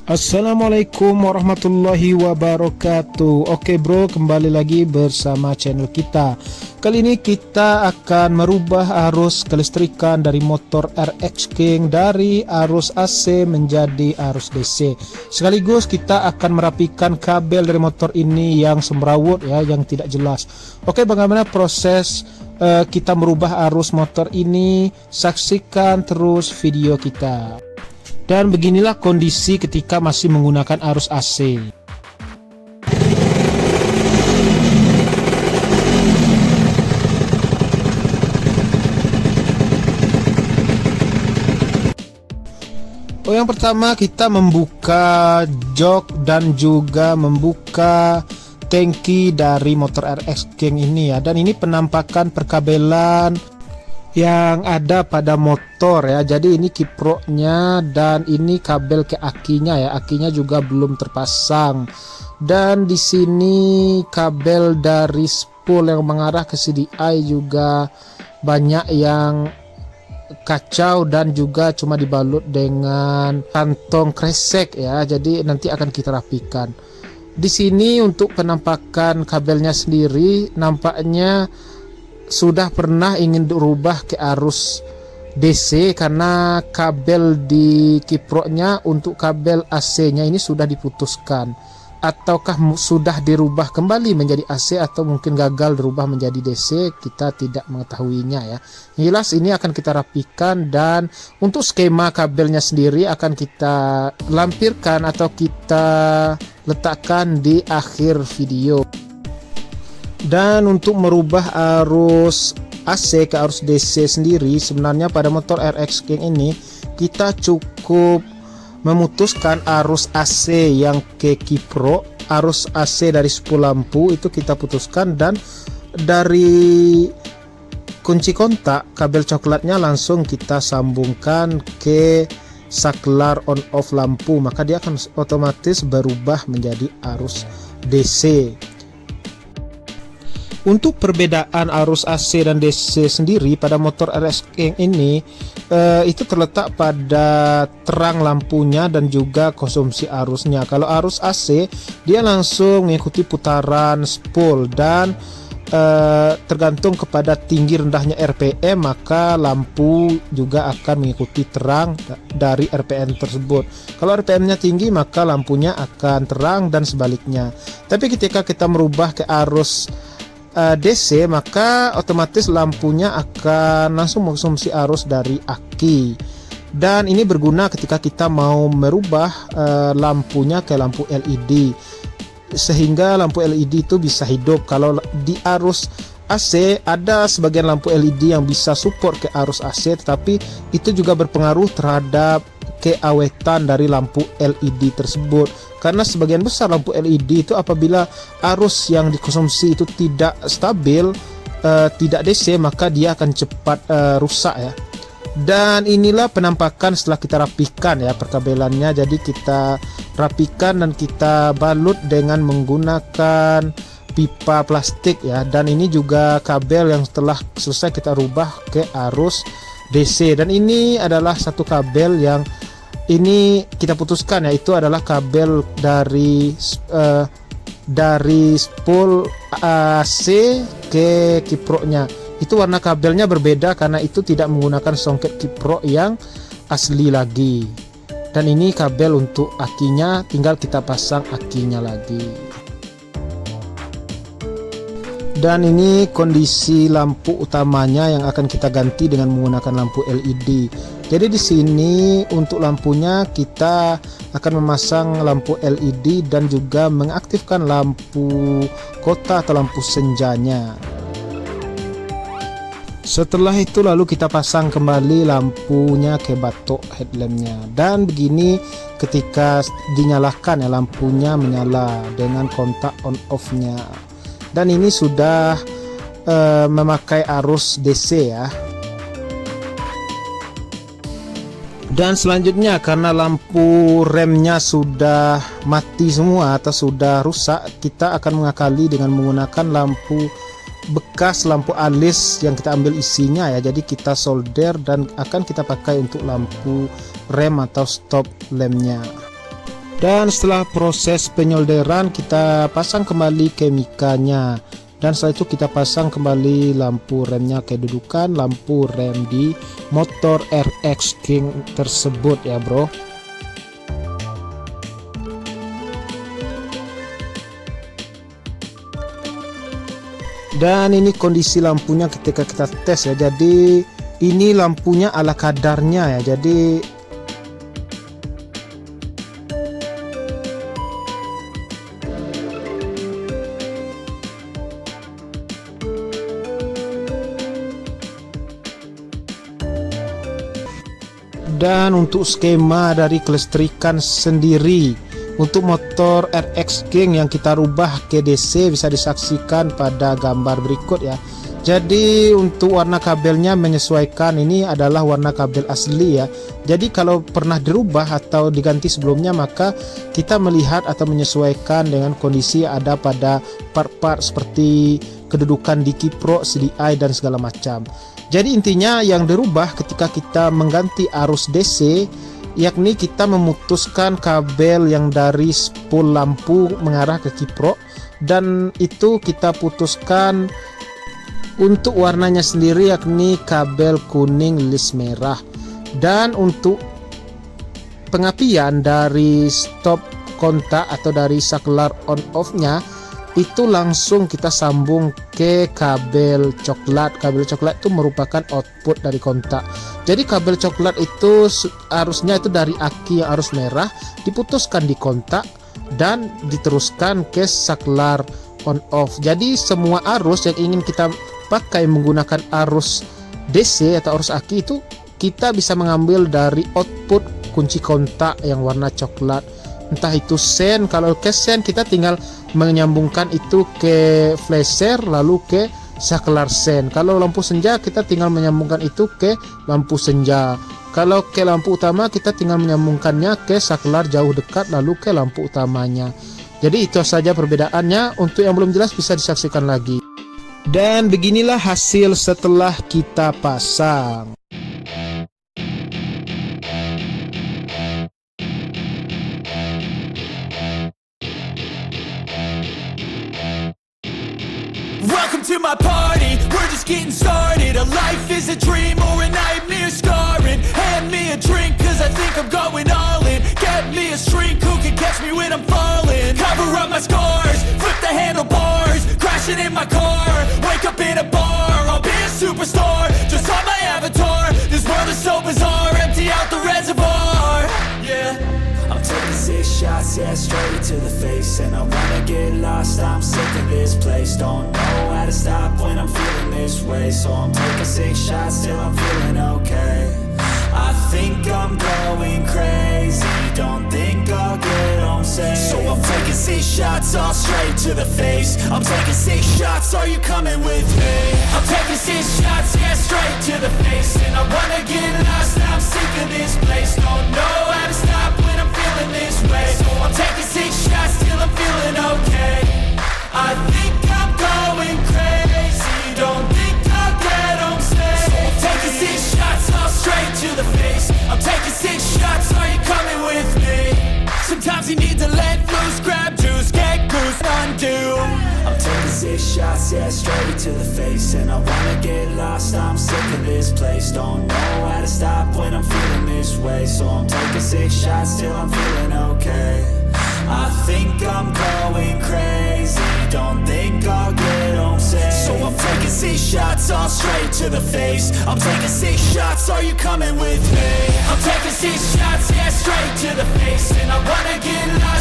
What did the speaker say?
Assalamualaikum warahmatullahi wabarakatuh. Oke bro, kembali lagi bersama channel kita. Kali ini kita akan merubah arus kelistrikan dari motor RX King dari arus AC menjadi arus DC. Sekaligus kita akan merapikan kabel dari motor ini yang semrawut ya, yang tidak jelas. Oke, bagaimana proses kita merubah arus motor ini? Saksikan terus video kita. Dan beginilah kondisi ketika masih menggunakan arus AC. Yang pertama kita membuka jok dan juga membuka tangki dari motor RX King ini ya. Dan ini penampakan perkabelan yang ada pada motor ya. Jadi ini kiproknya dan ini kabel ke akinya ya. Akinya juga belum terpasang. Dan di sini kabel dari spool yang mengarah ke CDI juga banyak yang kacau dan juga cuma dibalut dengan kantong kresek ya. Jadi nanti akan kita rapikan. Di sini untuk penampakan kabelnya sendiri nampaknya sudah pernah ingin dirubah ke arus DC karena kabel di kiproknya untuk kabel AC-nya ini sudah diputuskan. Ataukah sudah dirubah kembali menjadi AC atau mungkin gagal dirubah menjadi DC, kita tidak mengetahuinya ya. Jelas ini akan kita rapikan dan untuk skema kabelnya sendiri akan kita lampirkan atau kita letakkan di akhir video. Dan untuk merubah arus AC ke arus DC sendiri, sebenarnya pada motor RX King ini kita cukup memutuskan arus AC yang ke kiprok, arus AC dari spool lampu itu kita putuskan, dan dari kunci kontak kabel coklatnya langsung kita sambungkan ke saklar on off lampu, maka dia akan otomatis berubah menjadi arus DC. Untuk perbedaan arus AC dan DC sendiri pada motor RX King ini itu terletak pada terang lampunya dan juga konsumsi arusnya. Kalau arus AC dia langsung mengikuti putaran spool dan tergantung kepada tinggi rendahnya RPM, maka lampu juga akan mengikuti terang dari RPM tersebut. Kalau RPM-nya tinggi maka lampunya akan terang dan sebaliknya. Tapi ketika kita merubah ke arus DC maka otomatis lampunya akan langsung mengkonsumsi arus dari aki, dan ini berguna ketika kita mau merubah lampunya ke lampu LED sehingga lampu LED itu bisa hidup. Kalau di arus AC ada sebagian lampu LED yang bisa support ke arus AC, tetapi itu juga berpengaruh terhadap keawetan dari lampu LED tersebut, karena sebagian besar lampu LED itu apabila arus yang dikonsumsi itu tidak stabil, tidak DC, maka dia akan cepat rusak ya. Dan inilah penampakan setelah kita rapikan ya perkabelannya. Jadi kita rapikan dan kita balut dengan menggunakan pipa plastik ya. Dan ini juga kabel yang setelah selesai kita rubah ke arus DC, dan ini adalah satu kabel yang ini kita putuskan, yaitu adalah kabel dari spool AC ke kiproknya. Itu warna kabelnya berbeda karena itu tidak menggunakan songket kiprok yang asli lagi. Dan ini kabel untuk akinya, tinggal kita pasang akinya lagi. Dan ini kondisi lampu utamanya yang akan kita ganti dengan menggunakan lampu LED. Jadi di sini untuk lampunya kita akan memasang lampu LED dan juga mengaktifkan lampu kota atau lampu senjanya. Setelah itu lalu kita pasang kembali lampunya ke batok headlampnya, dan begini ketika dinyalakan ya, lampunya menyala dengan kontak on off nya. Dan ini sudah memakai arus DC ya. Dan selanjutnya karena lampu remnya sudah mati semua atau sudah rusak, kita akan mengakali dengan menggunakan lampu bekas, lampu alis yang kita ambil isinya ya. Jadi kita solder dan akan kita pakai untuk lampu rem atau stop lampnya. Dan setelah proses penyolderan, kita pasang kembali kemikanya. Dan setelah itu kita pasang kembali lampu remnya kedudukan lampu rem di motor RX King tersebut ya bro. Dan ini kondisi lampunya ketika kita tes ya. Jadi ini lampunya ala kadarnya ya. Jadi dan untuk skema dari kelistrikan sendiri untuk motor RX King yang kita rubah ke DC bisa disaksikan pada gambar berikut ya. Jadi untuk warna kabelnya menyesuaikan, ini adalah warna kabel asli ya. Jadi kalau pernah dirubah atau diganti sebelumnya, maka kita melihat atau menyesuaikan dengan kondisi ada pada part-part seperti kedudukan di kiprok, CDI dan segala macam. Jadi intinya yang dirubah ketika kita mengganti arus DC, yakni kita memutuskan kabel yang dari spool lampu mengarah ke kiprok, dan itu kita putuskan untuk warnanya sendiri yakni kabel kuning list merah. Dan untuk pengapian dari stop kontak atau dari saklar on off nya itu langsung kita sambung ke kabel coklat. Kabel coklat itu merupakan output dari kontak. Jadi kabel coklat itu arusnya itu dari aki yang arus merah diputuskan di kontak dan diteruskan ke saklar on off. Jadi semua arus yang ingin kita pakai menggunakan arus DC atau arus aki itu kita bisa mengambil dari output kunci kontak yang warna coklat. Entah itu sen, kalau ke sen kita tinggal menyambungkan itu ke flasher lalu ke saklar sen. Kalau lampu senja kita tinggal menyambungkan itu ke lampu senja. Kalau ke lampu utama kita tinggal menyambungkannya ke saklar jauh dekat lalu ke lampu utamanya. Jadi itu saja perbedaannya. Untuk yang belum jelas bisa disaksikan lagi. Dan beginilah hasil setelah kita pasang. Welcome to my party, we're just getting started. A life is a dream or a nightmare scarring. Hand me a drink cause I think I'm going all in. Get me a shrink who can catch me when I'm falling. Cover up my scars, flip the handlebars. Crashing in my car, wake up in a bar. I'll be a superstar, just on my avatar. This world is so bizarre, empty out the reservoir. Yeah, I'm taking 6 shots, yeah, straight to the face. And I wanna get lost, I'm sick of this place. Don't know how to stop when I'm feeling this way. So I'm taking 6 shots till I'm feeling okay. I think I'm going crazy, don't think I'll get home safe. So I'm taking 6 shots, all straight to the face. I'm taking 6 shots, are you coming with me? I'm taking 6 shots, yeah, straight to the face. And I wanna get lost, I'm sick of this place. Don't know how to stop when I'm feeling this way. So I'm taking 6 shots till I'm feeling okay. I think I'm going crazy, don't think I'll get home safe. So I'm taking 6 shots, all straight to the face. I'm taking 6 shots, are you coming with me? Sometimes you need to let loose, grab juice, get goose, undo. I'm taking 6 shots, yeah, straight to the face. And I wanna get lost, I'm sick of this place. Don't know how to stop when I'm feeling this way. So I'm taking 6 shots till I'm feeling okay. I think I'm going crazy, don't think I'll get home safe. So I'm taking 6 shots, all straight to the face. I'm taking 6 shots, are you coming with me? I'm taking 6 shots, yeah, straight to the face. And I wanna get lost.